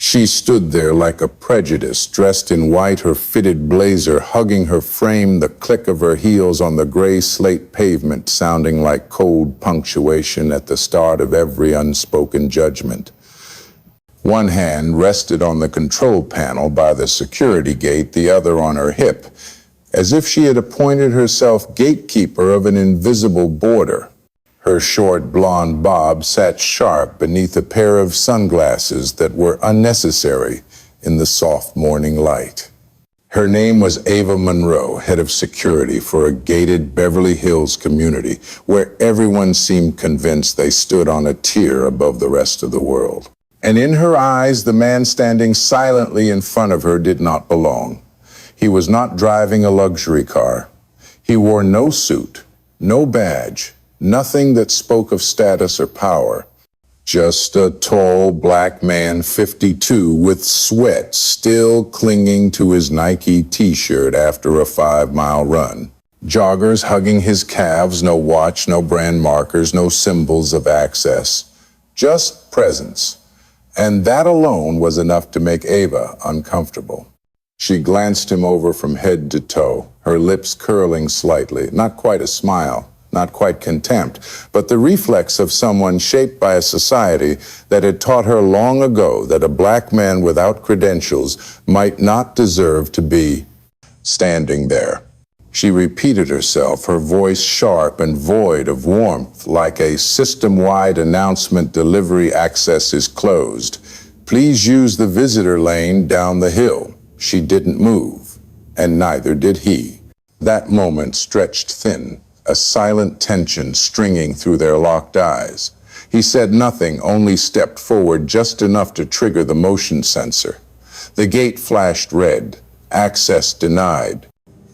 She stood there like a prejudice, dressed in white, her fitted blazer hugging her frame, the click of her heels on the gray slate pavement sounding like cold punctuation at the start of every unspoken judgment. One hand rested on the control panel by the security gate, the other on her hip, as if she had appointed herself gatekeeper of an invisible border. Her short blonde bob sat sharp beneath a pair of sunglasses that were unnecessary in the soft morning light. Her name was Ava Monroe, head of security for a gated Beverly Hills community where everyone seemed convinced they stood on a tier above the rest of the world. And in her eyes, the man standing silently in front of her did not belong. He was not driving a luxury car. He wore no suit, no badge, nothing that spoke of status or power. Just a tall black man, 52, with sweat still clinging to his Nike t-shirt after a 5-mile run. Joggers hugging his calves, no watch, no brand markers, no symbols of access. Just presence. And that alone was enough to make Ava uncomfortable. She glanced him over from head to toe, her lips curling slightly, not quite a smile, not quite contempt, but the reflex of someone shaped by a society that had taught her long ago that a black man without credentials might not deserve to be standing there. She repeated herself, her voice sharp and void of warmth, like a system-wide announcement: delivery access is closed. Please use the visitor lane down the hill. She didn't move, and neither did he. That moment stretched thin, a silent tension stringing through their locked eyes. He said nothing, only stepped forward just enough to trigger the motion sensor. The gate flashed red. Access denied.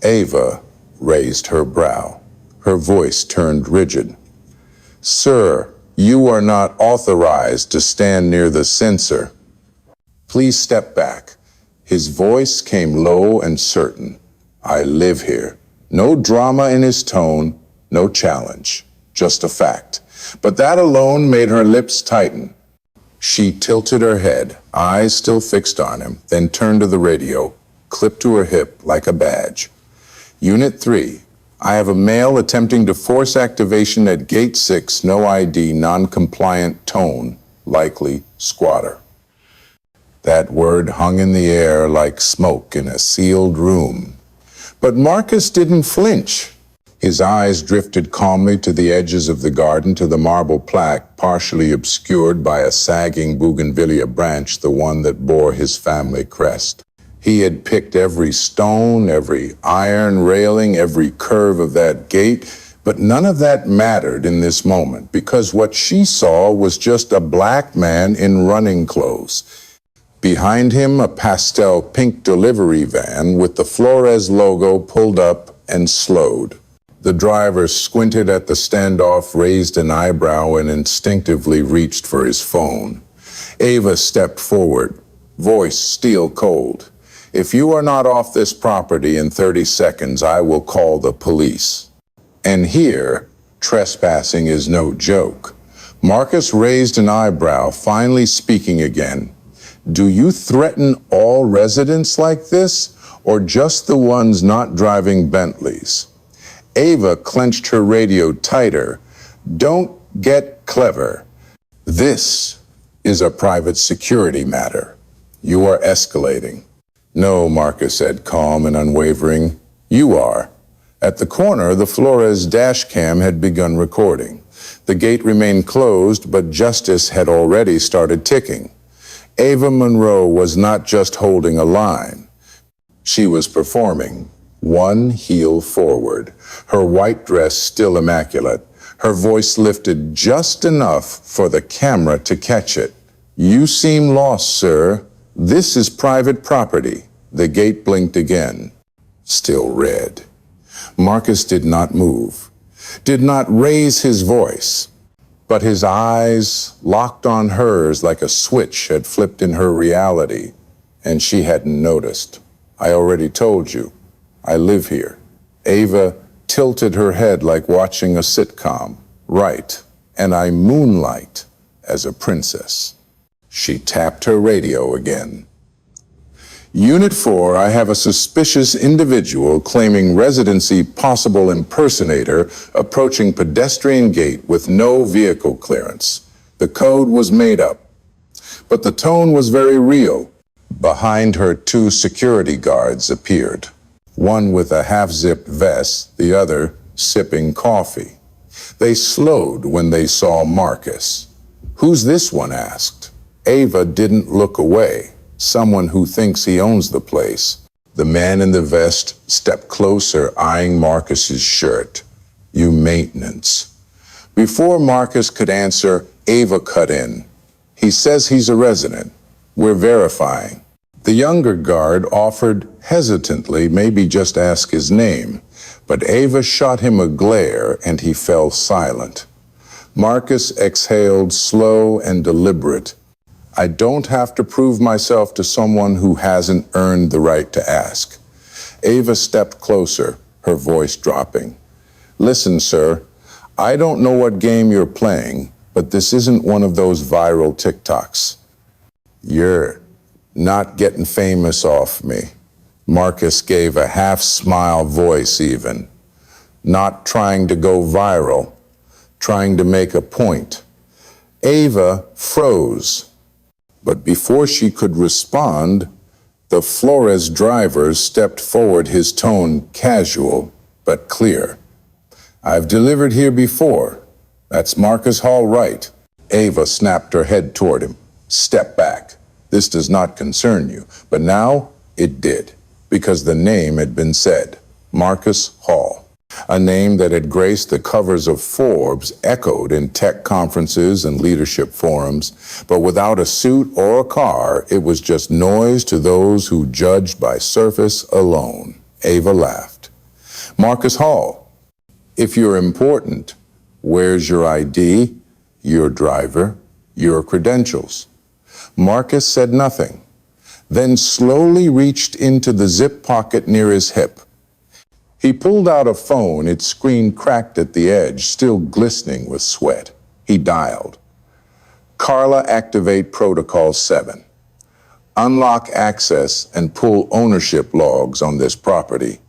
Ava raised her brow. Her voice turned rigid. Sir, you are not authorized to stand near the sensor. Please step back. His voice came low and certain. I live here. No drama in his tone, no challenge, just a fact. But that alone made her lips tighten. She tilted her head, eyes still fixed on him, then turned to the radio, clipped to her hip like a badge. Unit 3, I have a male attempting to force activation at Gate 6, no ID, non-compliant tone, likely squatter. That word hung in the air like smoke in a sealed room. But Marcus didn't flinch. His eyes drifted calmly to the edges of the garden, to the marble plaque partially obscured by a sagging bougainvillea branch, the one that bore his family crest. He had picked every stone, every iron railing, every curve of that gate, but none of that mattered in this moment, because what she saw was just a black man in running clothes. Behind him, a pastel pink delivery van with the Flores logo pulled up and slowed. The driver squinted at the standoff, raised an eyebrow, and instinctively reached for his phone. Ava stepped forward, voice steel cold. If you are not off this property in 30 seconds, I will call the police. And here, trespassing is no joke. Marcus raised an eyebrow, finally speaking again. Do you threaten all residents like this, or just the ones not driving Bentleys? Ava clenched her radio tighter. Don't get clever. This is a private security matter. You are escalating. No, Marcus said, calm and unwavering. You are. At the corner, the Flores dash cam had begun recording. The gate remained closed, but justice had already started ticking. Ava Monroe was not just holding a line. She was performing, one heel forward, her white dress still immaculate, her voice lifted just enough for the camera to catch it. You seem lost, sir. This is private property. The gate blinked again, still red. Marcus did not move, did not raise his voice. But his eyes locked on hers like a switch had flipped in her reality, and she hadn't noticed. I already told you, I live here. Ava tilted her head like watching a sitcom. Right, and I moonlight as a princess. She tapped her radio again. Unit 4, I have a suspicious individual claiming residency, possible impersonator, approaching pedestrian gate with no vehicle clearance. The code was made up, but the tone was very real. Behind her, 2 security guards appeared, one with a half-zipped vest, the other sipping coffee. They slowed when they saw Marcus. "Who's this one?" asked. Ava didn't look away. "Someone who thinks he owns the place." The man in the vest stepped closer, eyeing Marcus's shirt. "You maintenance." Before Marcus could answer, Ava cut in. "He says he's a resident. We're verifying." The younger guard offered hesitantly, maybe just ask his name, but Ava shot him a glare and he fell silent. Marcus exhaled, slow and deliberate. "I don't have to prove myself to someone who hasn't earned the right to ask." Ava stepped closer, her voice dropping. "Listen, sir, I don't know what game you're playing, but this isn't one of those viral TikToks. You're not getting famous off me." Marcus gave a half-smile voice even. "Not trying to go viral, trying to make a point." Ava froze. But before she could respond, the Flores driver stepped forward, his tone casual but clear. "I've delivered here before. That's Marcus Hall, right?" Ava snapped her head toward him. "Step back. This does not concern you." But now it did, because the name had been said. Marcus Hall. A name that had graced the covers of Forbes, echoed in tech conferences and leadership forums, but without a suit or a car, it was just noise to those who judged by surface alone. Ava laughed. "Marcus Hall, if you're important, where's your ID, your driver, your credentials?" Marcus said nothing, then slowly reached into the zip pocket near his hip. He pulled out a phone, its screen cracked at the edge, still glistening with sweat. He dialed. "Carla, activate Protocol 7. Unlock access and pull ownership logs on this property."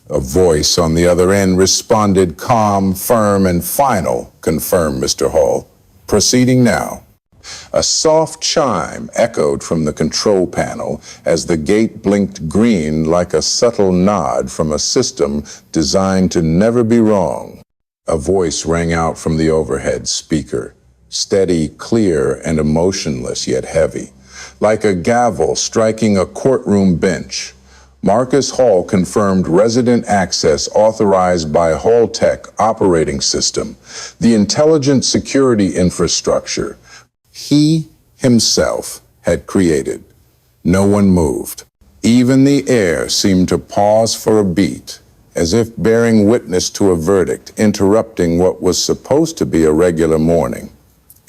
A voice on the other end responded, calm, firm, and final. "Confirm, Mr. Hall. Proceeding now." A soft chime echoed from the control panel as the gate blinked green, like a subtle nod from a system designed to never be wrong. A voice rang out from the overhead speaker, steady, clear, and emotionless yet heavy, like a gavel striking a courtroom bench. Marcus Hall confirmed resident access authorized by Hall Tech operating system, the intelligent security infrastructure he himself had created. No one moved. Even the air seemed to pause for a beat, as if bearing witness to a verdict, interrupting what was supposed to be a regular morning.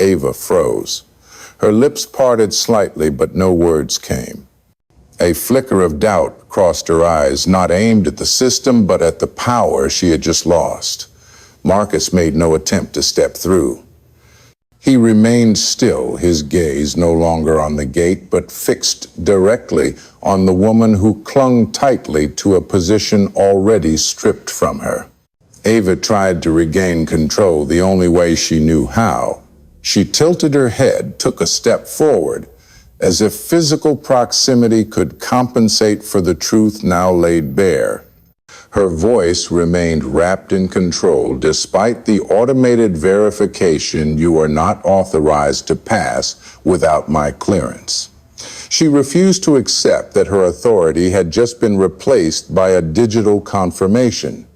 Ava froze. Her lips parted slightly, but no words came. A flicker of doubt crossed her eyes, not aimed at the system, but at the power she had just lost. Marcus made no attempt to step through. He remained still, his gaze no longer on the gate, but fixed directly on the woman who clung tightly to a position already stripped from her. Ava tried to regain control the only way she knew how. She tilted her head, took a step forward, as if physical proximity could compensate for the truth now laid bare. Her voice remained wrapped in control, despite the automated verification, "You are not authorized to pass without my clearance." She refused to accept that her authority had just been replaced by a digital confirmation.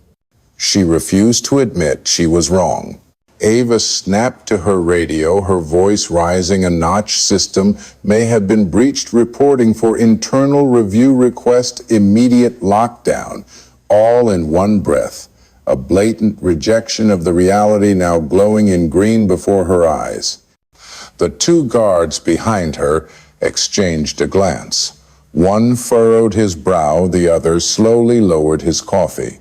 She refused to admit she was wrong. Ava snapped to her radio, her voice rising a notch. "System may have been breached, reporting for internal review, request immediate lockdown." All in one breath, a blatant rejection of the reality now glowing in green before her eyes. The 2 guards behind her exchanged a glance. One furrowed his brow, the other slowly lowered his coffee.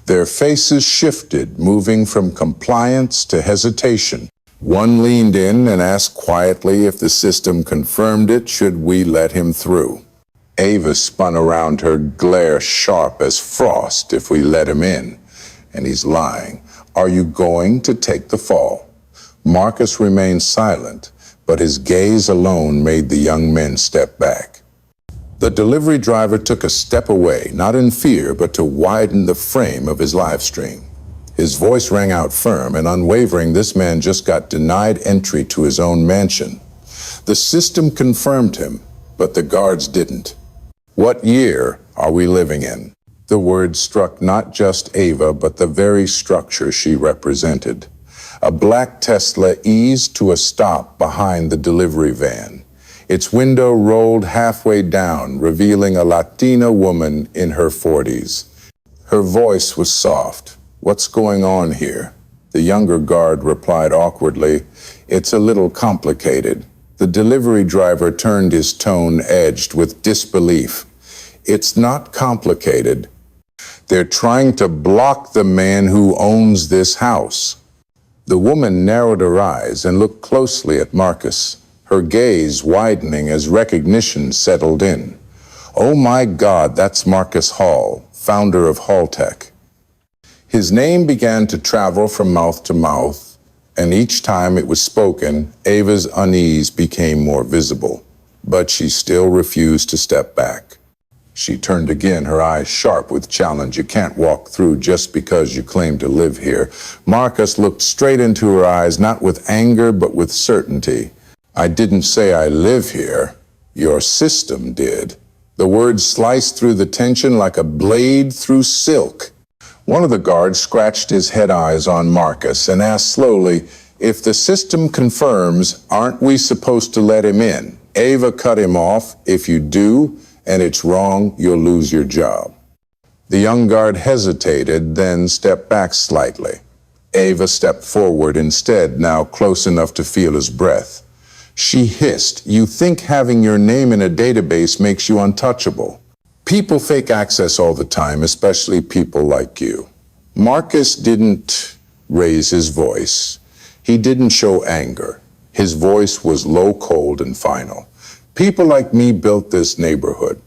Their faces shifted, moving from compliance to hesitation. One leaned in and asked quietly if the system confirmed it, should we let him through. Ava spun around, her glare sharp as frost. If we let him in. And he's lying. Are you going to take the fall? Marcus remained silent, but his gaze alone made the young men step back. The delivery driver took a step away, not in fear, but to widen the frame of his live stream. His voice rang out firm and unwavering. This man just got denied entry to his own mansion. The system confirmed him, but the guards didn't. What year are we living in? The words struck not just Ava, but the very structure she represented. A black Tesla eased to a stop behind the delivery van. Its window rolled halfway down, revealing a Latina woman in her 40s. Her voice was soft. What's going on here? The younger guard replied awkwardly, it's a little complicated. The delivery driver turned, his tone edged with disbelief. It's not complicated. They're trying to block the man who owns this house. The woman narrowed her eyes and looked closely at Marcus, her gaze widening as recognition settled in. Oh my God, that's Marcus Hall, founder of Halltech. His name began to travel from mouth to mouth, and each time it was spoken, Ava's unease became more visible. But she still refused to step back. She turned again, her eyes sharp with challenge. You can't walk through just because you claim to live here. Marcus looked straight into her eyes, not with anger, but with certainty. I didn't say I live here. Your system did. The words sliced through the tension like a blade through silk. One of the guards scratched his head eyes on Marcus and asked slowly, if the system confirms, aren't we supposed to let him in? Ava cut him off. If you do, and it's wrong, you'll lose your job. The young guard hesitated, then stepped back slightly. Ava stepped forward instead, now close enough to feel his breath. She hissed, you think having your name in a database makes you untouchable. People fake access all the time, especially people like you. Marcus didn't raise his voice. He didn't show anger. His voice was low, cold, and final. People like me built this neighborhood.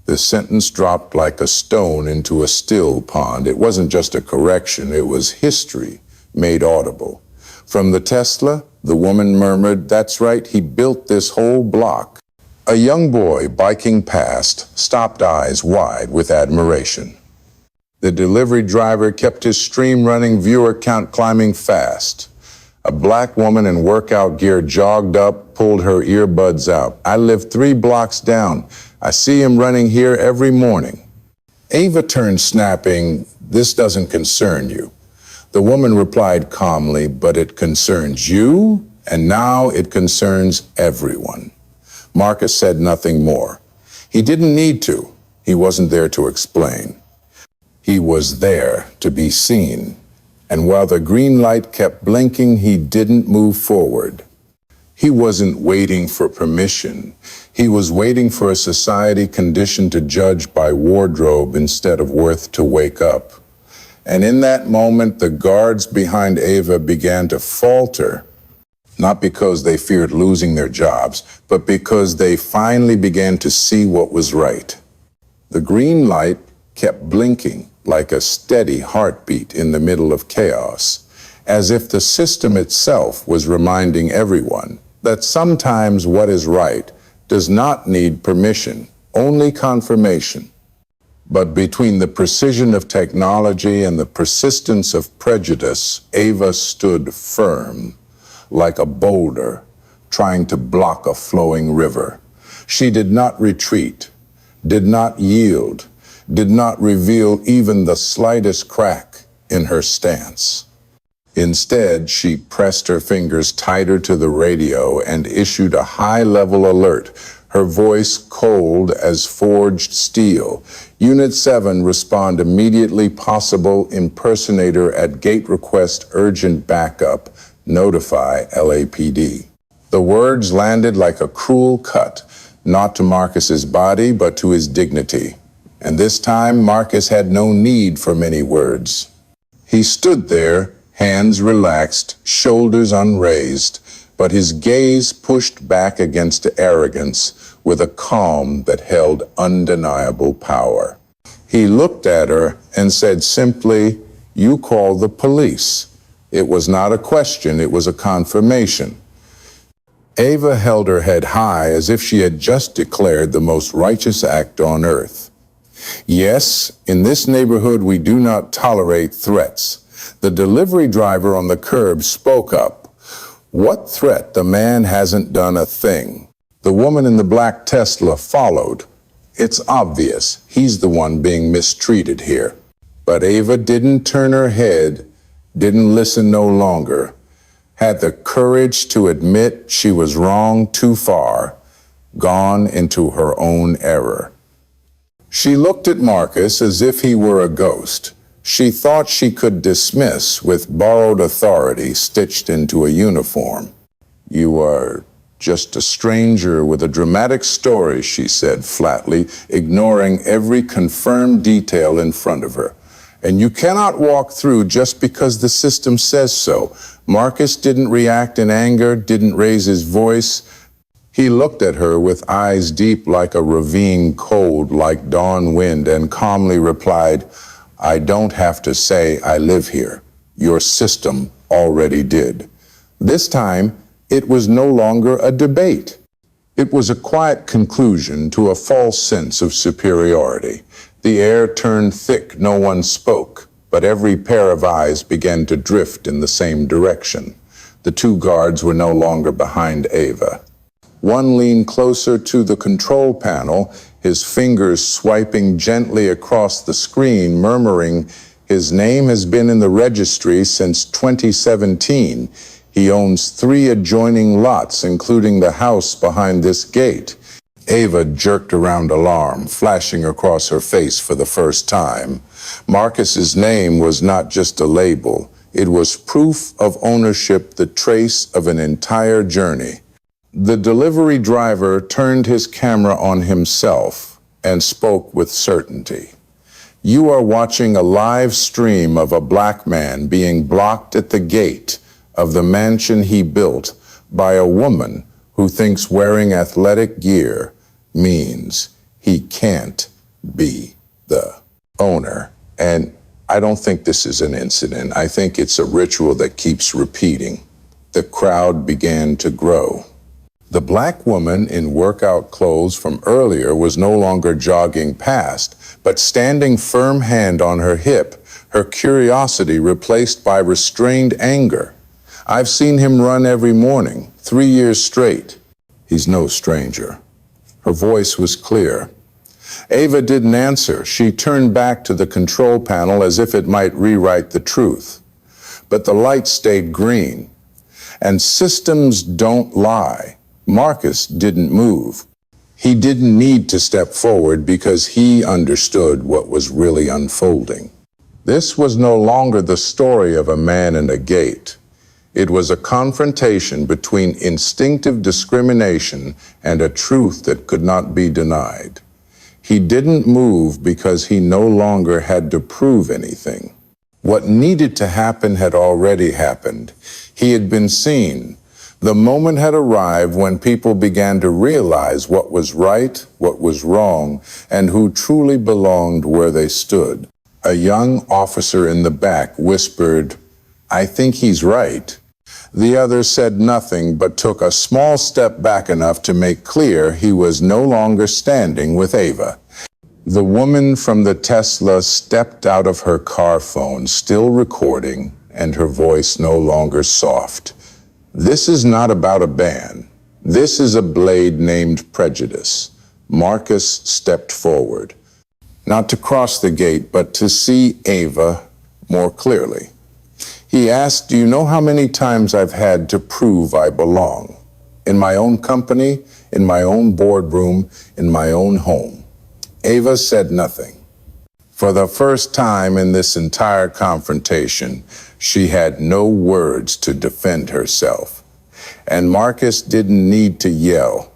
The sentence dropped like a stone into a still pond. It wasn't just a correction, it was history made audible. From the Tesla, the woman murmured, that's right, he built this whole block. A young boy biking past stopped, eyes wide with admiration. The delivery driver kept his stream running, viewer count climbing fast. A black woman in workout gear jogged up, pulled her earbuds out. I live 3 blocks down. I see him running here every morning. Ava turned, snapping, this doesn't concern you. The woman replied calmly, but it concerns you, and now it concerns everyone. Marcus said nothing more. He didn't need to. He wasn't there to explain. He was there to be seen. And while the green light kept blinking, he didn't move forward. He wasn't waiting for permission. He was waiting for a society conditioned to judge by wardrobe instead of worth to wake up. And in that moment, the guards behind Ava began to falter, not because they feared losing their jobs, but because they finally began to see what was right. The green light kept blinking like a steady heartbeat in the middle of chaos, as if the system itself was reminding everyone that sometimes what is right does not need permission, only confirmation. But between the precision of technology and the persistence of prejudice, Ava stood firm, like a boulder trying to block a flowing river. She did not retreat, did not yield, did not reveal even the slightest crack in her stance. Instead, she pressed her fingers tighter to the radio and issued a high-level alert, her voice cold as forged steel. Unit 7, respond immediately. Possible impersonator at gate, request urgent backup. Notify LAPD. The words landed like a cruel cut, not to Marcus's body, but to his dignity. And this time, Marcus had no need for many words. He stood there, hands relaxed, shoulders unraised, but his gaze pushed back against arrogance with a calm that held undeniable power. He looked at her and said simply, "You call the police." It was not a question, it was a confirmation. Ava held her head high as if she had just declared the most righteous act on earth. Yes, in this neighborhood we do not tolerate threats. The delivery driver on the curb spoke up. What threat? The man hasn't done a thing. The woman in the black Tesla followed. It's obvious he's the one being mistreated here. But Ava didn't turn her head, didn't listen no longer, had the courage to admit she was wrong too far, gone into her own error. She looked at Marcus as if he were a ghost. She thought she could dismiss with borrowed authority stitched into a uniform. "You are just a stranger with a dramatic story," she said flatly, ignoring every confirmed detail in front of her. "And you cannot walk through just because the system says so." Marcus didn't react in anger, didn't raise his voice. He looked at her with eyes deep like a ravine, cold like dawn wind, and calmly replied, "I don't have to say I live here. Your system already did." This time, it was no longer a debate. It was a quiet conclusion to a false sense of superiority. The air turned thick, no one spoke, but every pair of eyes began to drift in the same direction. The two guards were no longer behind Ava. One leaned closer to the control panel, his fingers swiping gently across the screen, murmuring, "His name has been in the registry since 2017. He owns 3 adjoining lots, including the house behind this gate." Ava jerked around, alarm flashing across her face for the first time. Marcus's name was not just a label. It was proof of ownership, the trace of an entire journey. The delivery driver turned his camera on himself and spoke with certainty. "You are watching a live stream of a black man being blocked at the gate of the mansion he built by a woman who thinks wearing athletic gear means he can't be the owner." And I don't think this is an incident. I think it's a ritual that keeps repeating. The crowd began to grow. The black woman in workout clothes from earlier was no longer jogging past, but standing firm hand on her hip, her curiosity replaced by restrained anger. "I've seen him run every morning, 3 years straight. He's no stranger." Her voice was clear. Ava didn't answer. She turned back to the control panel as if it might rewrite the truth. But the light stayed green. And systems don't lie. Marcus didn't move. He didn't need to step forward because he understood what was really unfolding. This was no longer the story of a man and a gate. It was a confrontation between instinctive discrimination and a truth that could not be denied. He didn't move because he no longer had to prove anything. What needed to happen had already happened. He had been seen. The moment had arrived when people began to realize what was right, what was wrong, and who truly belonged where they stood. A young officer in the back whispered, "I think he's right." The other said nothing but took a small step back enough to make clear he was no longer standing with Ava. The woman from the Tesla stepped out of her car phone, still recording, and her voice no longer soft. "This is not about a ban. This is a blade named prejudice." Marcus stepped forward, not to cross the gate, but to see Ava more clearly. He asked, "Do you know how many times I've had to prove I belong? In my own company, in my own boardroom, in my own home." Ava said nothing. For the first time in this entire confrontation, she had no words to defend herself. And Marcus didn't need to yell.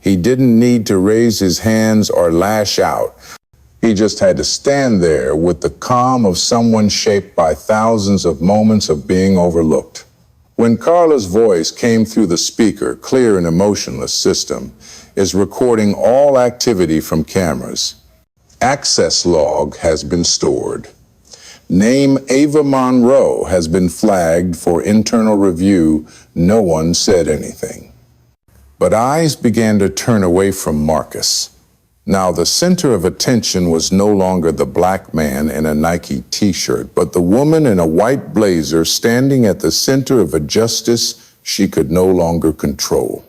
He didn't need to raise his hands or lash out. He just had to stand there with the calm of someone shaped by thousands of moments of being overlooked. When Carla's voice came through the speaker, clear and emotionless system, is recording all activity from cameras. Access log has been stored. Name Ava Monroe has been flagged for internal review. No one said anything. But eyes began to turn away from Marcus. Now the center of attention was no longer the black man in a Nike t-shirt, but the woman in a white blazer standing at the center of a justice she could no longer control.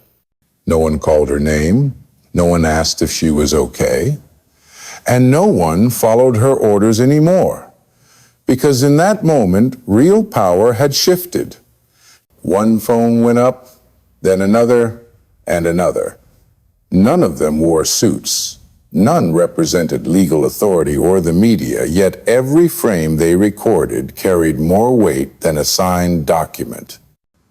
No one called her name. No one asked if she was okay. And no one followed her orders anymore. Because in that moment, real power had shifted. One phone went up, then another, and another. None of them wore suits. None represented legal authority or the media, yet every frame they recorded carried more weight than a signed document.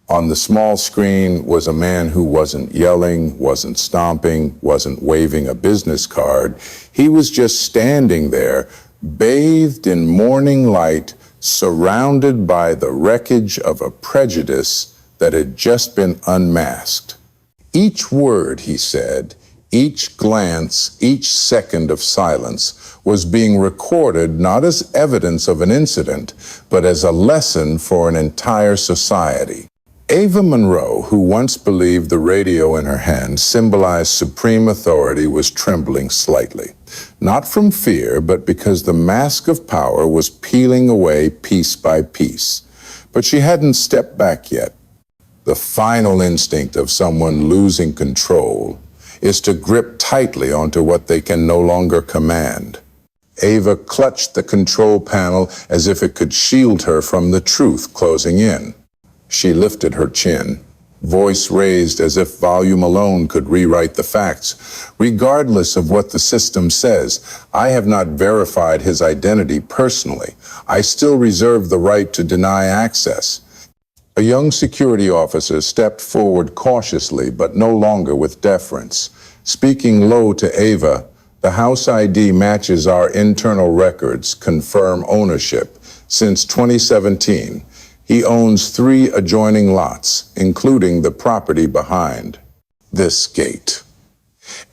On the small screen was a man who wasn't yelling, wasn't stomping, wasn't waving a business card. He was just standing there, bathed in morning light, surrounded by the wreckage of a prejudice that had just been unmasked. Each word he said, each glance, each second of silence was being recorded not as evidence of an incident, but as a lesson for an entire society. Ava Monroe, who once believed the radio in her hand symbolized supreme authority, was trembling slightly. Not from fear, but because the mask of power was peeling away piece by piece. But she hadn't stepped back yet. The final instinct of someone losing control is to grip tightly onto what they can no longer command. Ava clutched the control panel as if it could shield her from the truth closing in. She lifted her chin, voice raised as if volume alone could rewrite the facts. Regardless of what the system says, I have not verified his identity personally. I still reserve the right to deny access. A young security officer stepped forward cautiously, but no longer with deference. Speaking low to Ava, the House ID matches our internal records, confirm ownership. Since 2017, he owns 3 adjoining lots, including the property behind this gate.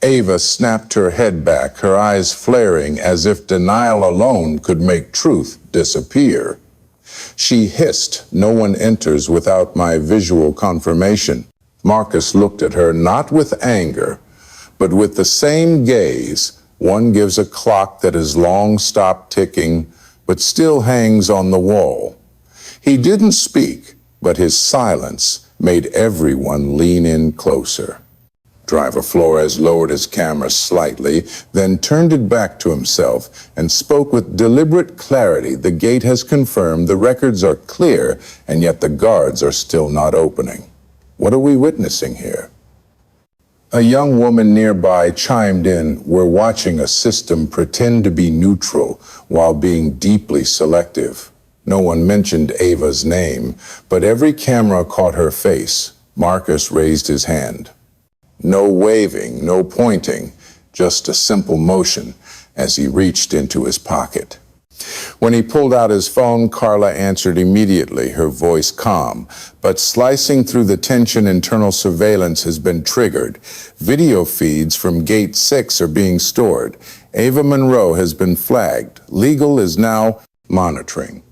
Ava snapped her head back, her eyes flaring as if denial alone could make truth disappear. She hissed, "No one enters without my visual confirmation." Marcus looked at her not with anger, but with the same gaze one gives a clock that has long stopped ticking, but still hangs on the wall. He didn't speak, but his silence made everyone lean in closer. Driver Flores lowered his camera slightly, then turned it back to himself and spoke with deliberate clarity. The gate has confirmed the records are clear, and yet the guards are still not opening. What are we witnessing here? A young woman nearby chimed in, "We're watching a system pretend to be neutral while being deeply selective." No one mentioned Ava's name, but every camera caught her face. Marcus raised his hand. No waving, no pointing, just a simple motion as he reached into his pocket. When he pulled out his phone, Carla answered immediately, her voice calm. But slicing through the tension, internal surveillance has been triggered. Video feeds from Gate 6 are being stored. Ava Monroe has been flagged. Legal is now monitoring.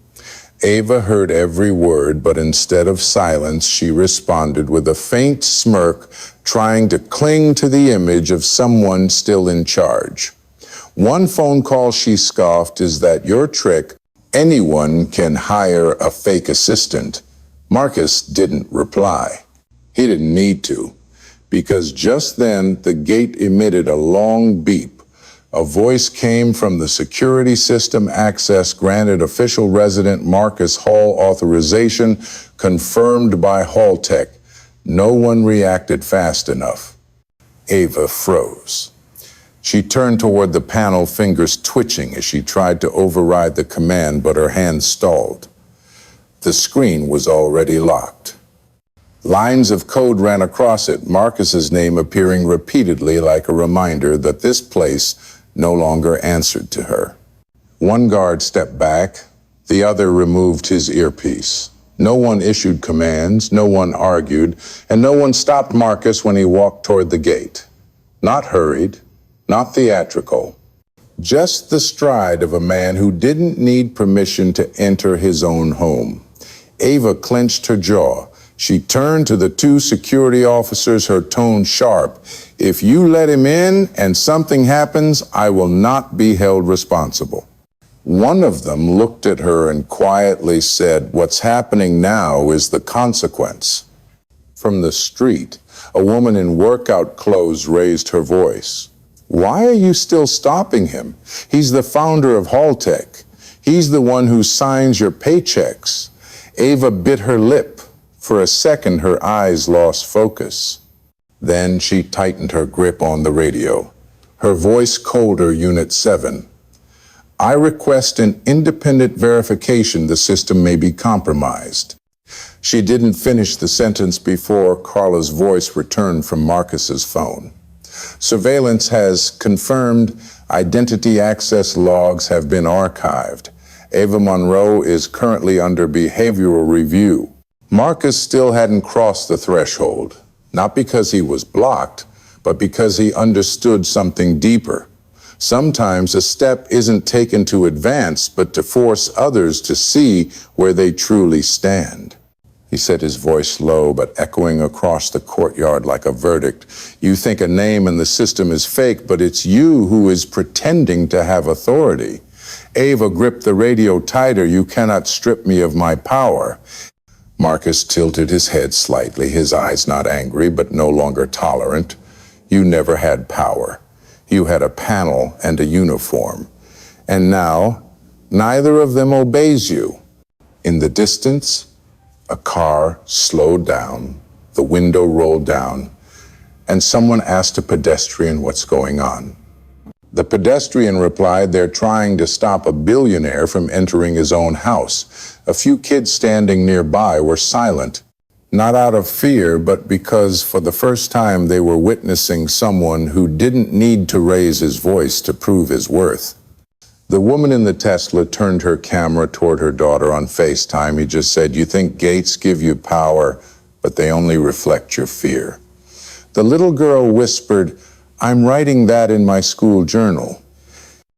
Ava heard every word, but instead of silence, she responded with a faint smirk, trying to cling to the image of someone still in charge. One phone call, she scoffed, "Is that your trick? Anyone can hire a fake assistant." Marcus didn't reply. He didn't need to, because just then the gate emitted a long beep. A voice came from the security system. Access granted official resident Marcus Hall authorization, confirmed by Hall Tech. No one reacted fast enough. Ava froze. She turned toward the panel, fingers twitching as she tried to override the command, but her hand stalled. The screen was already locked. Lines of code ran across it, Marcus's name appearing repeatedly like a reminder that this place no longer answered to her. One guard stepped back, the other removed his earpiece. No one issued commands, no one argued, and no one stopped Marcus when he walked toward the gate. Not hurried, not theatrical, just the stride of a man who didn't need permission to enter his own home. Ava clenched her jaw. She turned to the two security officers, her tone sharp. "If you let him in and something happens, I will not be held responsible." One of them looked at her and quietly said, "What's happening now is the consequence." From the street, a woman in workout clothes raised her voice. "Why are you still stopping him? He's the founder of Haltech. He's the one who signs your paychecks." Ava bit her lip. For a second, her eyes lost focus. Then she tightened her grip on the radio. Her voice colder, Unit 7. "I request an independent verification the system may be compromised." She didn't finish the sentence before Carla's voice returned from Marcus's phone. "Surveillance has confirmed identity access logs have been archived. Ava Monroe is currently under behavioral review." Marcus still hadn't crossed the threshold, not because he was blocked, but because he understood something deeper. Sometimes a step isn't taken to advance, but to force others to see where they truly stand. He said, his voice low but echoing across the courtyard like a verdict. "You think a name in the system is fake, but it's you who is pretending to have authority." Ava gripped the radio tighter. "You cannot strip me of my power." Marcus tilted his head slightly, his eyes not angry, but no longer tolerant. "You never had power. You had a panel and a uniform. And now, neither of them obeys you." In the distance, a car slowed down, the window rolled down, and someone asked a pedestrian what's going on. The pedestrian replied, "They're trying to stop a billionaire from entering his own house." A few kids standing nearby were silent, not out of fear, but because for the first time they were witnessing someone who didn't need to raise his voice to prove his worth. The woman in the Tesla turned her camera toward her daughter on FaceTime. He just said, "You think gates give you power, but they only reflect your fear." The little girl whispered, "I'm writing that in my school journal."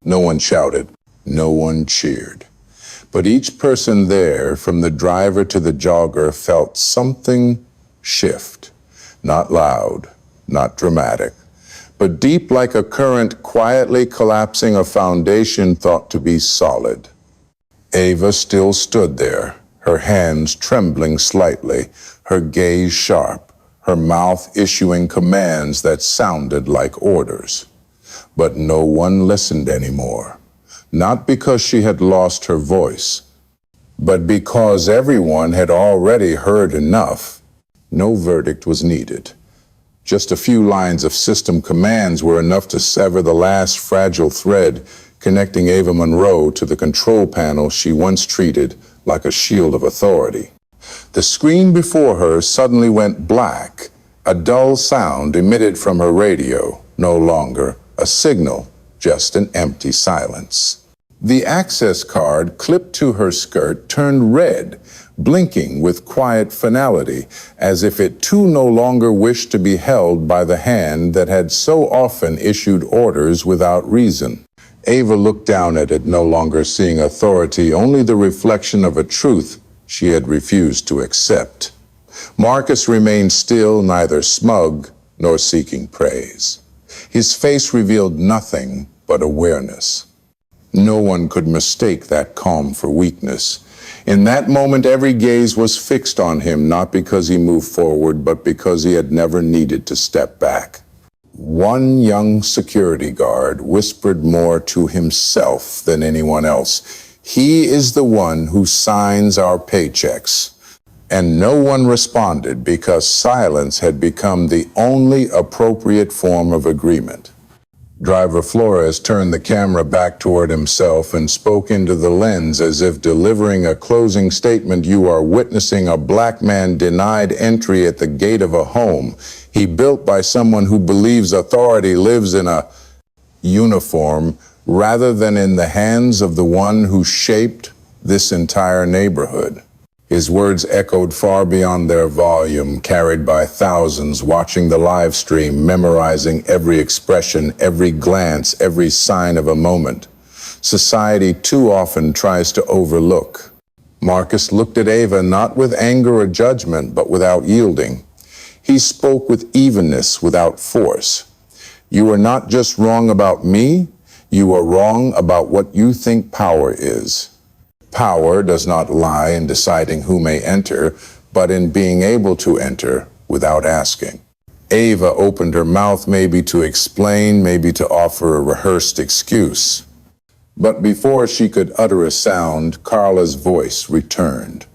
No one shouted. No one cheered. But each person there, from the driver to the jogger, felt something shift. Not loud, not dramatic, but deep like a current quietly collapsing a foundation thought to be solid. Ava still stood there, her hands trembling slightly, her gaze sharp, her mouth issuing commands that sounded like orders. But no one listened anymore. Not because she had lost her voice, but because everyone had already heard enough. No verdict was needed. Just a few lines of system commands were enough to sever the last fragile thread connecting Ava Monroe to the control panel she once treated like a shield of authority. The screen before her suddenly went black, a dull sound emitted from her radio, no longer a signal, just an empty silence. The access card clipped to her skirt turned red, blinking with quiet finality, as if it too no longer wished to be held by the hand that had so often issued orders without reason. Ava looked down at it, no longer seeing authority, only the reflection of a truth she had refused to accept. Marcus remained still, neither smug nor seeking praise. His face revealed nothing but awareness. No one could mistake that calm for weakness. In that moment, every gaze was fixed on him, not because he moved forward, but because he had never needed to step back. One young security guard whispered more to himself than anyone else. "He is the one who signs our paychecks." And no one responded because silence had become the only appropriate form of agreement. Driver Flores turned the camera back toward himself and spoke into the lens as if delivering a closing statement. "You are witnessing a black man denied entry at the gate of a home he built by someone who believes authority lives in a..." uniform, rather than in the hands of the one who shaped this entire neighborhood. His words echoed far beyond their volume, carried by thousands watching the live stream, memorizing every expression, every glance, every sign of a moment society too often tries to overlook. Marcus looked at Ava not with anger or judgment, but without yielding. He spoke with evenness, without force. You are not just wrong about me, you are wrong about what you think power is. Power does not lie in deciding who may enter, but in being able to enter without asking. Ava opened her mouth, maybe to explain, maybe to offer a rehearsed excuse. But before she could utter a sound, Carla's voice returned.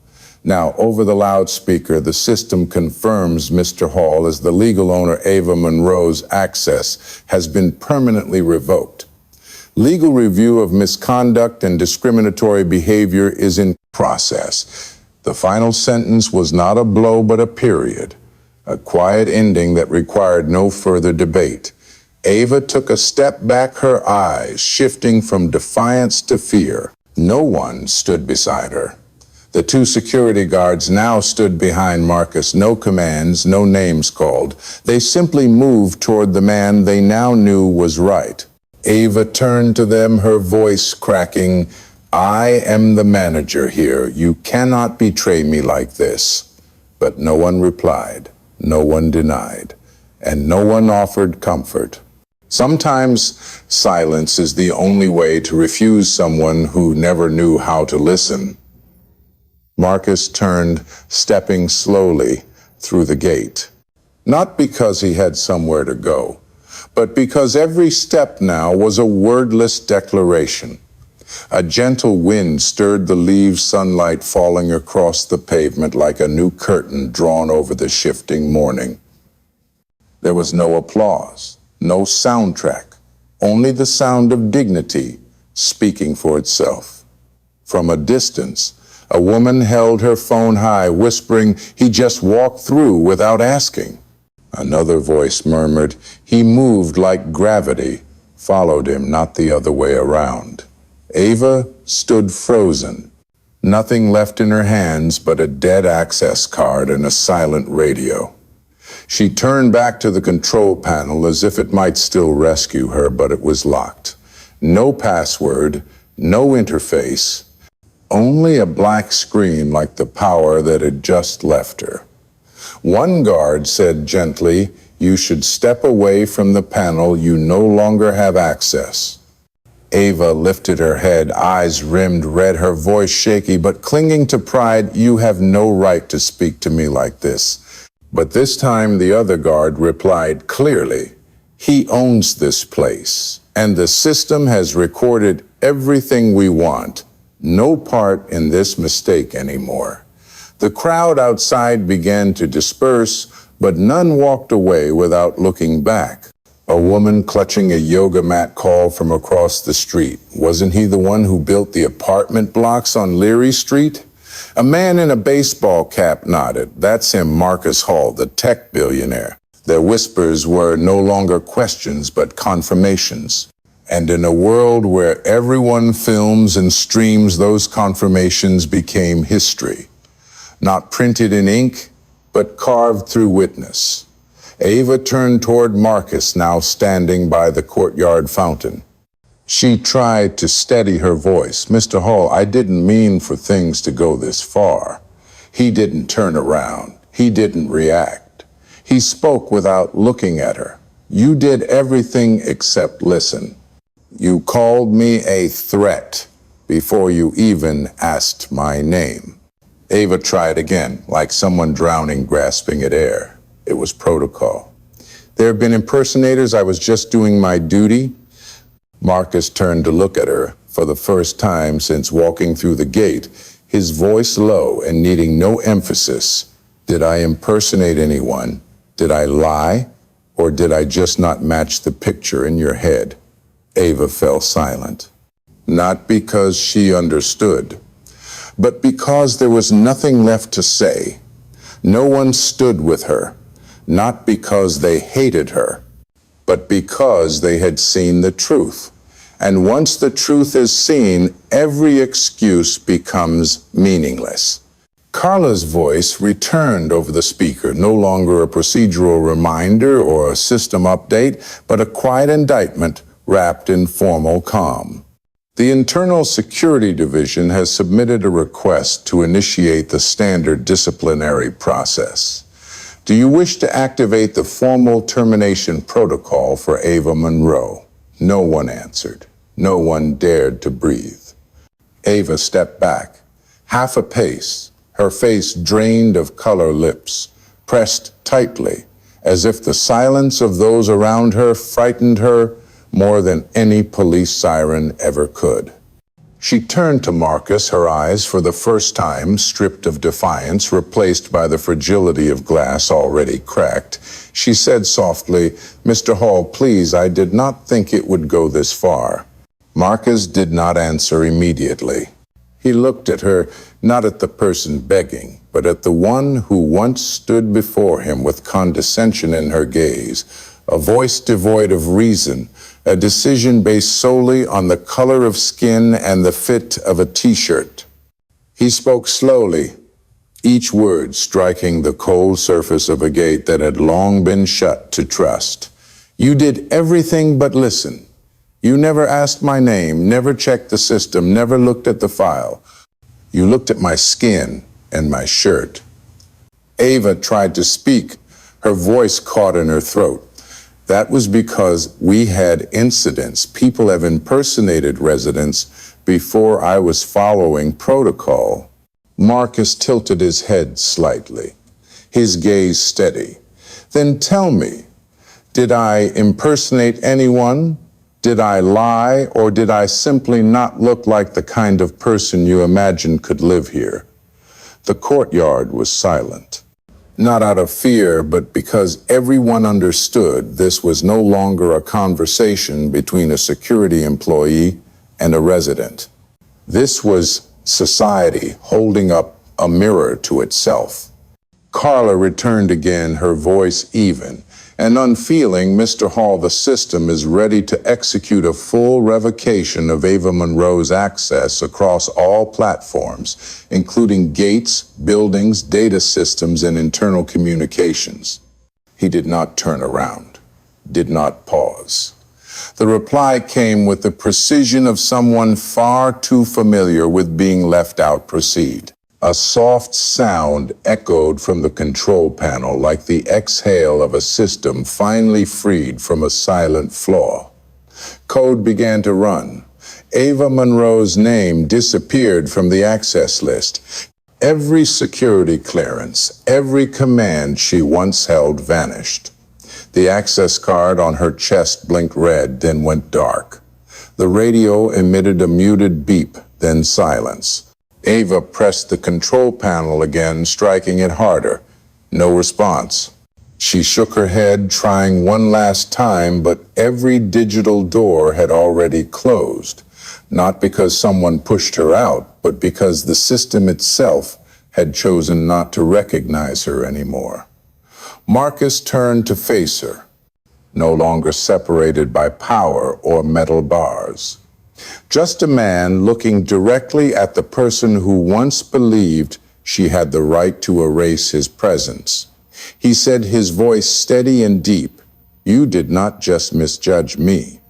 Now, over the loudspeaker, the system confirms Mr. Hall as the legal owner. Ava Monroe's access has been permanently revoked. Legal review of misconduct and discriminatory behavior is in process. The final sentence was not a blow but a period, a quiet ending that required no further debate. Ava took a step back, her eyes shifting from defiance to fear. No one stood beside her. The two security guards now stood behind Marcus, no commands, no names called. They simply moved toward the man they now knew was right. Ava turned to them, her voice cracking, "I am the manager here. You cannot betray me like this." But no one replied, no one denied, and no one offered comfort. Sometimes silence is the only way to refuse someone who never knew how to listen. Marcus turned, stepping slowly through the gate. Not because he had somewhere to go, but because every step now was a wordless declaration. A gentle wind stirred the leaves, sunlight falling across the pavement like a new curtain drawn over the shifting morning. There was no applause, no soundtrack, only the sound of dignity speaking for itself. From a distance, a woman held her phone high, whispering, "He just walked through without asking." Another voice murmured, "He moved like gravity, followed him, not the other way around." Ava stood frozen, nothing left in her hands but a dead access card and a silent radio. She turned back to the control panel as if it might still rescue her, but it was locked. No password, no interface, only a black screen like the power that had just left her. One guard said gently, "You should step away from the panel. You no longer have access." Ava lifted her head, eyes rimmed red, her voice shaky, but clinging to pride. "You have no right to speak to me like this." But this time the other guard replied clearly, "He owns this place, and the system has recorded everything we want. No part in this mistake anymore." The crowd outside began to disperse, but none walked away without looking back. A woman clutching a yoga mat called from across the street. Wasn't he the one who built the apartment blocks on Leary Street? A man in a baseball cap nodded. "That's him, Marcus Hall, the tech billionaire." Their whispers were no longer questions, but confirmations. And in a world where everyone films and streams, those confirmations became history. Not printed in ink, but carved through witness. Ava turned toward Marcus, now standing by the courtyard fountain. She tried to steady her voice. "Mr. Hall, I didn't mean for things to go this far." He didn't turn around. He didn't react. He spoke without looking at her. "You did everything except listen. You called me a threat before you even asked my name." Ava tried again, like someone drowning, grasping at air. It was protocol. "There have been impersonators. I was just doing my duty." Marcus turned to look at her for the first time since walking through the gate, his voice low and needing no emphasis. "Did I impersonate anyone? Did I lie? Or did I just not match the picture in your head?" Ava fell silent. Not because she understood, but because there was nothing left to say. No one stood with her, not because they hated her, but because they had seen the truth. And once the truth is seen, every excuse becomes meaningless. Carla's voice returned over the speaker, no longer a procedural reminder or a system update, but a quiet indictment wrapped in formal calm. The Internal Security Division has submitted a request to initiate the standard disciplinary process. Do you wish to activate the formal termination protocol for Ava Monroe? No one answered. No one dared to breathe. Ava stepped back, half a pace, her face drained of color, lips pressed tightly, as if the silence of those around her frightened her more than any police siren ever could. She turned to Marcus, her eyes for the first time stripped of defiance, replaced by the fragility of glass already cracked. She said softly, "Mr. Hall, please, I did not think it would go this far." Marcus did not answer immediately. He looked at her, not at the person begging, but at the one who once stood before him with condescension in her gaze, a voice devoid of reason, a decision based solely on the color of skin and the fit of a t-shirt. He spoke slowly, each word striking the cold surface of a gate that had long been shut to trust. "You did everything but listen. You never asked my name, never checked the system, never looked at the file. You looked at my skin and my shirt." Ava tried to speak, her voice caught in her throat. That was because we had incidents. People have impersonated residents before I was following protocol. Marcus tilted his head slightly, his gaze steady. "Then tell me, did I impersonate anyone? Did I lie, or did I simply not look like the kind of person you imagined could live here?" The courtyard was silent. Not out of fear, but because everyone understood this was no longer a conversation between a security employee and a resident. This was society holding up a mirror to itself. Carla returned again, her voice even and unfeeling. "Mr. Hall, the system is ready to execute a full revocation of Ava Monroe's access across all platforms, including gates, buildings, data systems, and internal communications." He did not turn around, did not pause. The reply came with the precision of someone far too familiar with being left out. "Proceed." A soft sound echoed from the control panel, like the exhale of a system finally freed from a silent flaw. Code began to run. Ava Monroe's name disappeared from the access list. Every security clearance, every command she once held vanished. The access card on her chest blinked red, then went dark. The radio emitted a muted beep, then silence. Ava pressed the control panel again, striking it harder. No response. She shook her head, trying one last time, but every digital door had already closed. Not because someone pushed her out, but because the system itself had chosen not to recognize her anymore. Marcus turned to face her, no longer separated by power or metal bars. Just a man looking directly at the person who once believed she had the right to erase his presence. He said, his voice steady and deep, "You did not just misjudge me.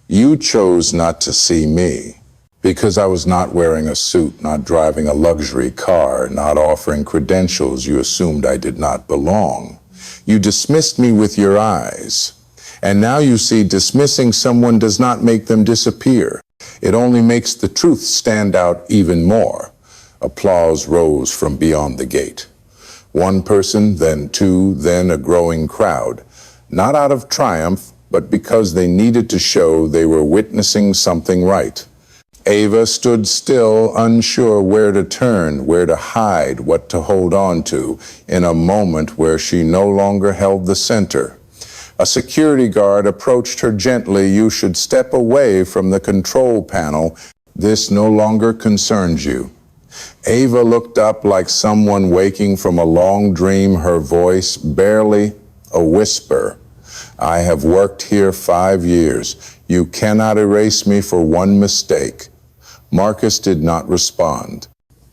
You chose not to see me. Because I was not wearing a suit, not driving a luxury car, not offering credentials you assumed I did not belong. You dismissed me with your eyes. And now you see, dismissing someone does not make them disappear. It only makes the truth stand out even more." Applause rose from beyond the gate. One person, then two, then a growing crowd. Not out of triumph, but because they needed to show they were witnessing something right. Ava stood still, unsure where to turn, where to hide, what to hold on to, in a moment where she no longer held the center. A security guard approached her gently. "You should step away from the control panel. This no longer concerns you." Ava looked up like someone waking from a long dream, her voice barely a whisper. I have worked here 5 years. You cannot erase me for one mistake. Marcus did not respond,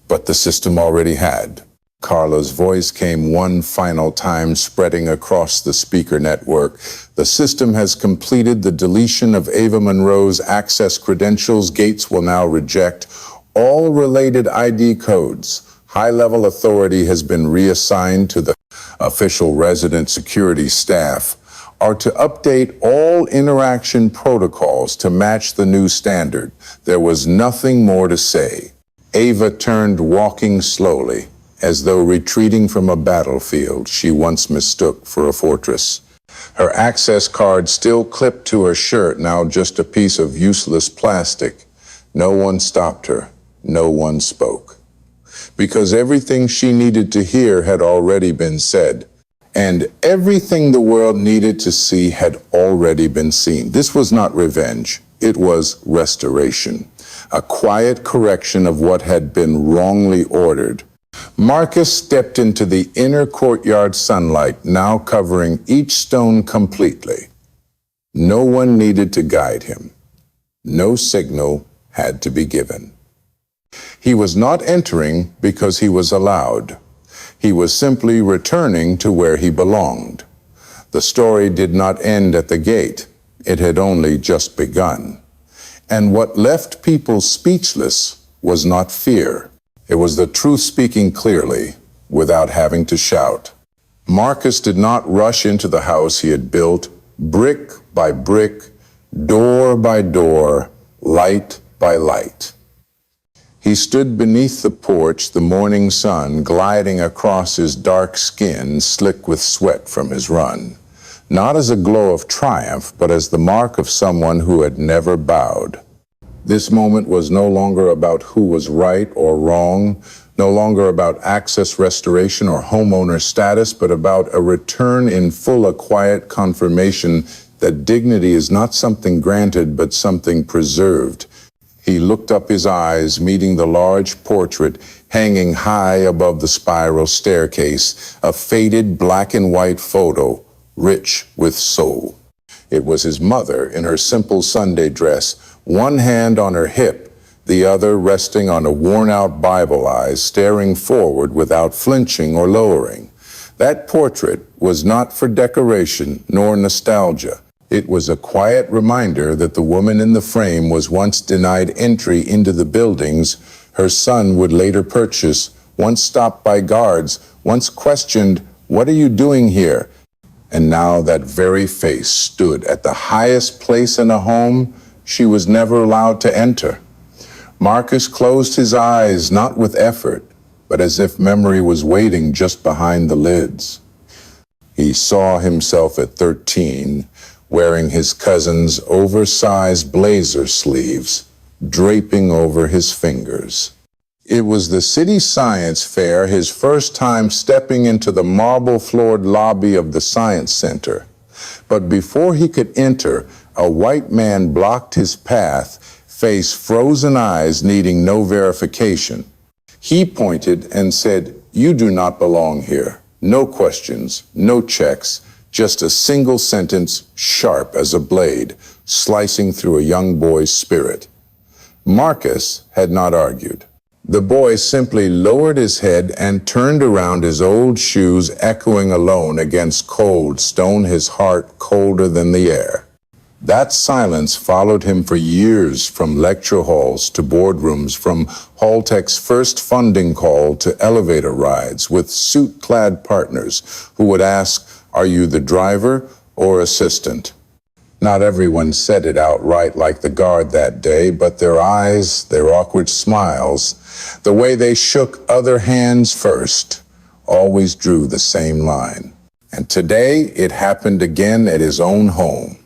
but the system already had. Carla's voice came one final time, spreading across the speaker network. The system has completed the deletion of Ava Monroe's access credentials. Gates will now reject all related ID codes. High-level authority has been reassigned to the official resident security staff are to update all interaction protocols to match the new standard. There was nothing more to say. Ava turned, walking slowly, as though retreating from a battlefield she once mistook for a fortress. Her access card still clipped to her shirt, now just a piece of useless plastic. No one stopped her. No one spoke. Because everything she needed to hear had already been said. And everything the world needed to see had already been seen. This was not revenge. It was restoration. A quiet correction of what had been wrongly ordered. Marcus stepped into the inner courtyard sunlight, now covering each stone completely. No one needed to guide him. No signal had to be given. He was not entering because he was allowed. He was simply returning to where he belonged. The story did not end at the gate. It had only just begun. And what left people speechless was not fear. It was the truth speaking clearly, without having to shout. Marcus did not rush into the house he had built, brick by brick, door by door, light by light. He stood beneath the porch, the morning sun gliding across his dark skin, slick with sweat from his run. Not as a glow of triumph, but as the mark of someone who had never bowed. This moment was no longer about who was right or wrong, no longer about access restoration or homeowner status, but about a return in full, a quiet confirmation that dignity is not something granted, but something preserved. He looked up, his eyes meeting the large portrait hanging high above the spiral staircase, a faded black and white photo, rich with soul. It was his mother in her simple Sunday dress, one hand on her hip, the other resting on a worn-out Bible eyes, staring forward without flinching or lowering. That portrait was not for decoration nor nostalgia. It was a quiet reminder that the woman in the frame was once denied entry into the buildings her son would later purchase, once stopped by guards, once questioned, "What are you doing here?" And now that very face stood at the highest place in a home she was never allowed to enter. Marcus closed his eyes, not with effort, but as if memory was waiting just behind the lids. He saw himself at 13, wearing his cousin's oversized blazer sleeves, draping over his fingers. It was the city science fair, his first time stepping into the marble-floored lobby of the science center. But before he could enter, a white man blocked his path, face frozen eyes needing no verification. He pointed and said, "You do not belong here. No questions, no checks. Just a single sentence, sharp as a blade, slicing through a young boy's spirit." Marcus had not argued. The boy simply lowered his head and turned around, his old shoes echoing alone against cold stone, his heart colder than the air. That silence followed him for years, from lecture halls to boardrooms, from Haltech's first funding call to elevator rides with suit-clad partners who would ask, "Are you the driver or assistant?" Not everyone said it outright like the guard that day, but their eyes, their awkward smiles, the way they shook other hands first, always drew the same line. And today it happened again at his own home.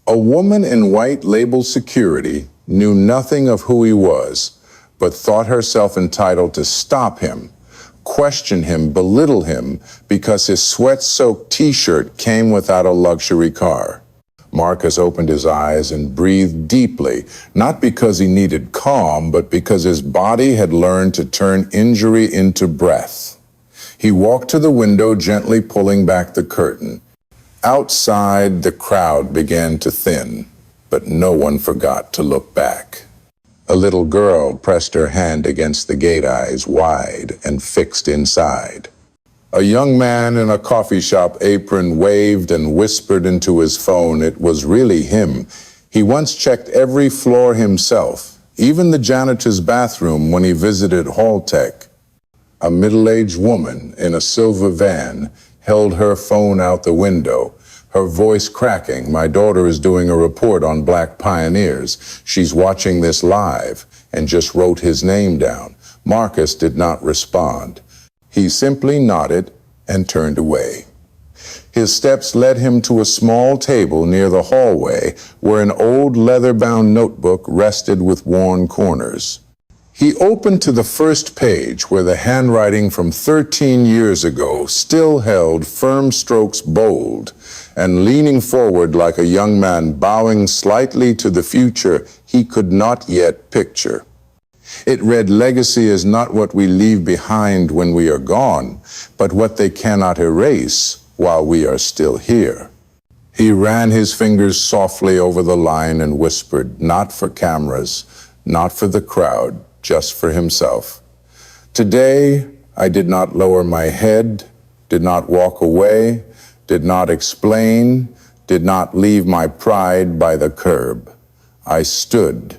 A woman in white labeled security knew nothing of who he was, but thought herself entitled to stop him, question him, belittle him, because his sweat-soaked t-shirt came without a luxury car. Marcus opened his eyes and breathed deeply, not because he needed calm, but because his body had learned to turn injury into breath. He walked to the window, gently pulling back the curtain. Outside, the crowd began to thin, but no one forgot to look back. A little girl pressed her hand against the gate, eyes wide and fixed inside. A young man in a coffee shop apron waved and whispered into his phone. It was really him. He once checked every floor himself, even the janitor's bathroom when he visited Hall Tech. A middle-aged woman in a silver van held her phone out the window, her voice cracking. My daughter is doing a report on Black pioneers. She's watching this live and just wrote his name down. Marcus did not respond. He simply nodded and turned away. His steps led him to a small table near the hallway where an old leather-bound notebook rested with worn corners. He opened to the first page where the handwriting from 13 years ago still held firm strokes bold, and leaning forward like a young man bowing slightly to the future he could not yet picture. It read, "Legacy is not what we leave behind when we are gone, but what they cannot erase while we are still here." He ran his fingers softly over the line and whispered, not for cameras, not for the crowd, just for himself. Today, I did not lower my head, did not walk away, did not explain, did not leave my pride by the curb. I stood.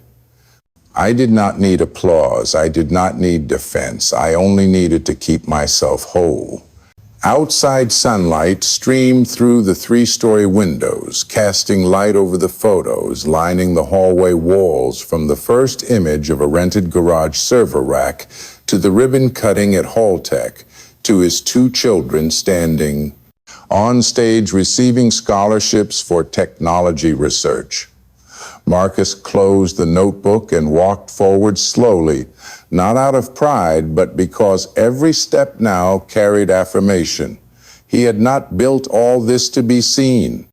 I did not need applause. I did not need defense. I only needed to keep myself whole. Outside sunlight streamed through the three-story windows, casting light over the photos lining the hallway walls, from the first image of a rented garage server rack to the ribbon cutting at Hall Tech, to his two children standing on stage receiving scholarships for technology research. Marcus closed the notebook and walked forward slowly, not out of pride, but because every step now carried affirmation. He had not built all this to be seen.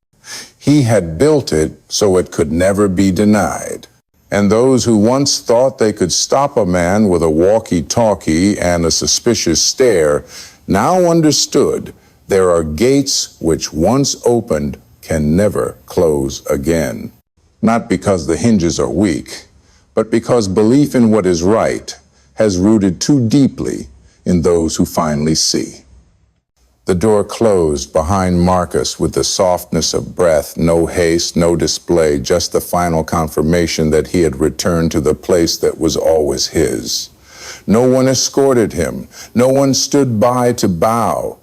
He had built it so it could never be denied. And those who once thought they could stop a man with a walkie-talkie and a suspicious stare now understood there are gates which once opened can never close again. Not because the hinges are weak, but because belief in what is right has rooted too deeply in those who finally see. The door closed behind Marcus with the softness of breath, no haste, no display, just the final confirmation that he had returned to the place that was always his. No one escorted him, no one stood by to bow.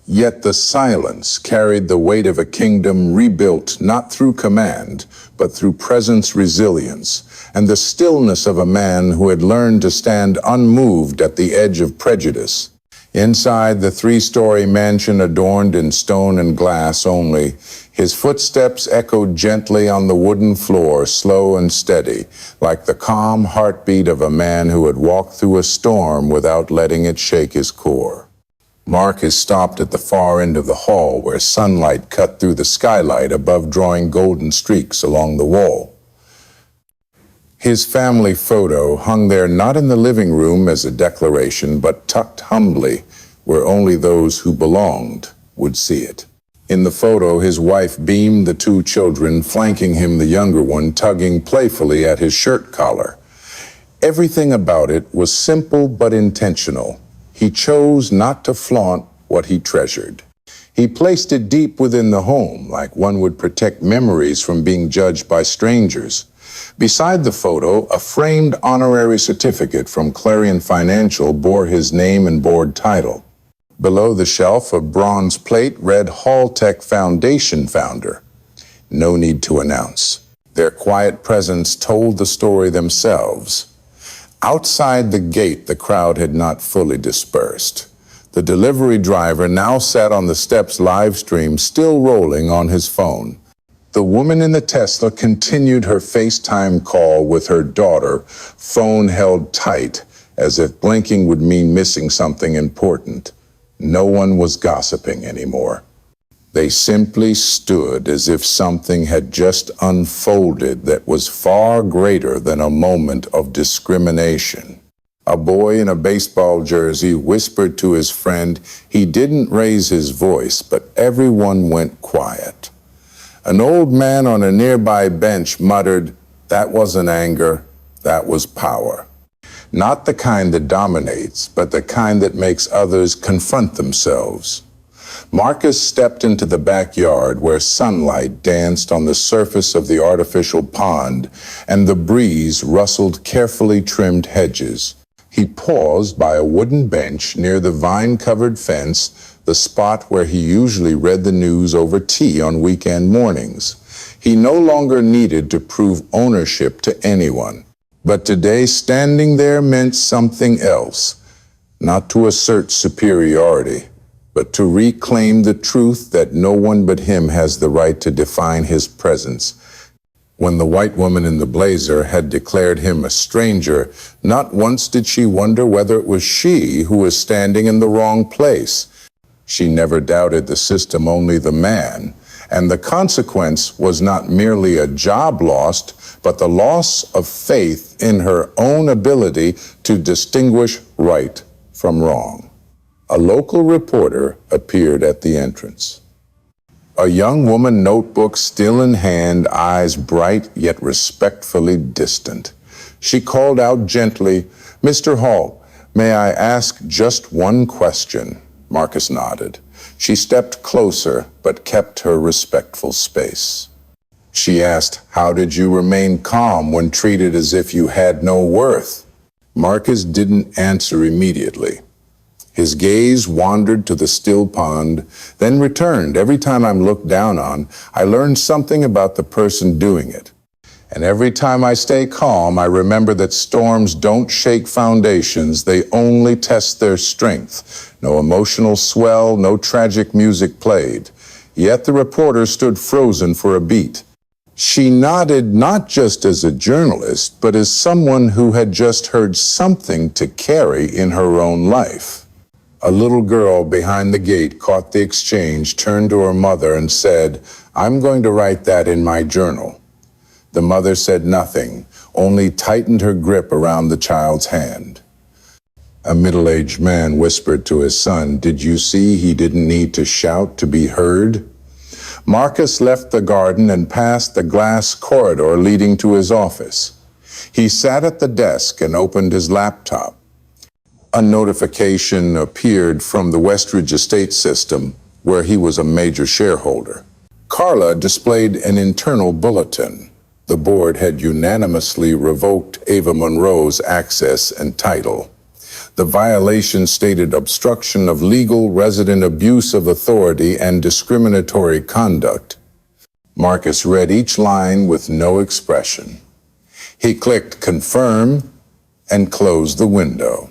Yet the silence carried the weight of a kingdom rebuilt not through command, but through presence, resilience, and the stillness of a man who had learned to stand unmoved at the edge of prejudice. Inside the three-story mansion adorned in stone and glass only, his footsteps echoed gently on the wooden floor, slow and steady, like the calm heartbeat of a man who had walked through a storm without letting it shake his core. Marcus stopped at the far end of the hall where sunlight cut through the skylight above, drawing golden streaks along the wall. His family photo hung there not in the living room as a declaration, but tucked humbly where only those who belonged would see it. In the photo, his wife beamed the two children, flanking him, the younger one tugging playfully at his shirt collar. Everything about it was simple but intentional. He chose not to flaunt what he treasured. He placed it deep within the home, like one would protect memories from being judged by strangers. Beside the photo, a framed honorary certificate from Clarion Financial bore his name and board title. Below the shelf, a bronze plate read Hall Tech Foundation founder. No need to announce. Their quiet presence told the story themselves. Outside the gate, the crowd had not fully dispersed. The delivery driver now sat on the steps, live stream still rolling on his phone. The woman in the Tesla continued her FaceTime call with her daughter, phone held tight, as if blinking would mean missing something important. No one was gossiping anymore. They simply stood as if something had just unfolded that was far greater than a moment of discrimination. A boy in a baseball jersey whispered to his friend. He didn't raise his voice, but everyone went quiet. An old man on a nearby bench muttered, "That wasn't anger, that was power." Not the kind that dominates, but the kind that makes others confront themselves. Marcus stepped into the backyard where sunlight danced on the surface of the artificial pond and the breeze rustled carefully trimmed hedges. He paused by a wooden bench near the vine-covered fence, the spot where he usually read the news over tea on weekend mornings. He no longer needed to prove ownership to anyone. But today, standing there meant something else. Not to assert superiority, but to reclaim the truth that no one but him has the right to define his presence. When the white woman in the blazer had declared him a stranger, not once did she wonder whether it was she who was standing in the wrong place. She never doubted the system, only the man. And the consequence was not merely a job lost, but the loss of faith in her own ability to distinguish right from wrong. A local reporter appeared at the entrance. A young woman, notebook still in hand, eyes bright yet respectfully distant. She called out gently, "Mr. Hall, may I ask just one question?" Marcus nodded. She stepped closer, but kept her respectful space. She asked, "How did you remain calm when treated as if you had no worth?" Marcus didn't answer immediately. His gaze wandered to the still pond, then returned. "Every time I'm looked down on, I learn something about the person doing it. And every time I stay calm, I remember that storms don't shake foundations, they only test their strength. No emotional swell, no tragic music played. Yet the reporter stood frozen for a beat. She nodded not just as a journalist, but as someone who had just heard something to carry in her own life. A little girl behind the gate caught the exchange, turned to her mother and said, "I'm going to write that in my journal." The mother said nothing, only tightened her grip around the child's hand. A middle-aged man whispered to his son, "Did you see he didn't need to shout to be heard?" Marcus left the garden and passed the glass corridor leading to his office. He sat at the desk and opened his laptop. A notification appeared from the Westridge estate system, where he was a major shareholder. Carla displayed an internal bulletin. The board had unanimously revoked Ava Monroe's access and title. The violation stated obstruction of legal resident abuse of authority and discriminatory conduct. Marcus read each line with no expression. He clicked confirm and closed the window.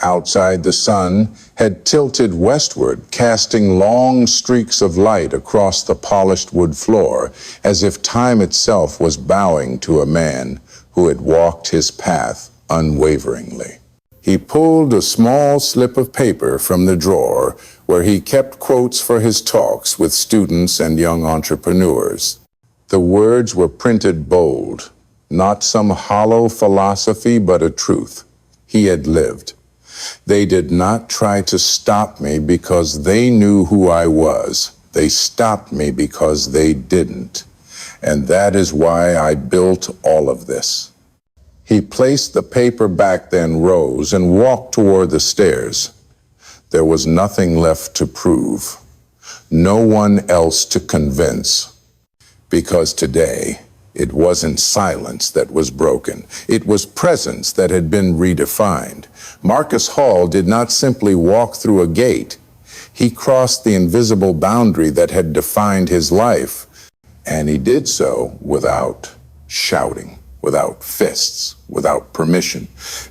Outside, the sun had tilted westward, casting long streaks of light across the polished wood floor, as if time itself was bowing to a man who had walked his path unwaveringly. He pulled a small slip of paper from the drawer where he kept quotes for his talks with students and young entrepreneurs. The words were printed bold, not some hollow philosophy, but a truth he had lived. They did not try to stop me because they knew who I was. They stopped me because they didn't. And that is why I built all of this. He placed the paper back, then rose and walked toward the stairs. There was nothing left to prove, no one else to convince. Because today, it wasn't silence that was broken. It was presence that had been redefined. Marcus Hall did not simply walk through a gate. He crossed the invisible boundary that had defined his life. And he did so without shouting, without fists, without permission.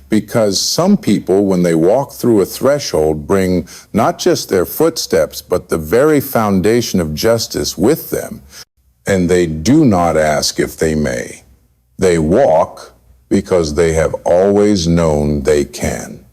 Because some people, when they walk through a threshold, bring not just their footsteps, but the very foundation of justice with them. And they do not ask if they may. They walk because they have always known they can.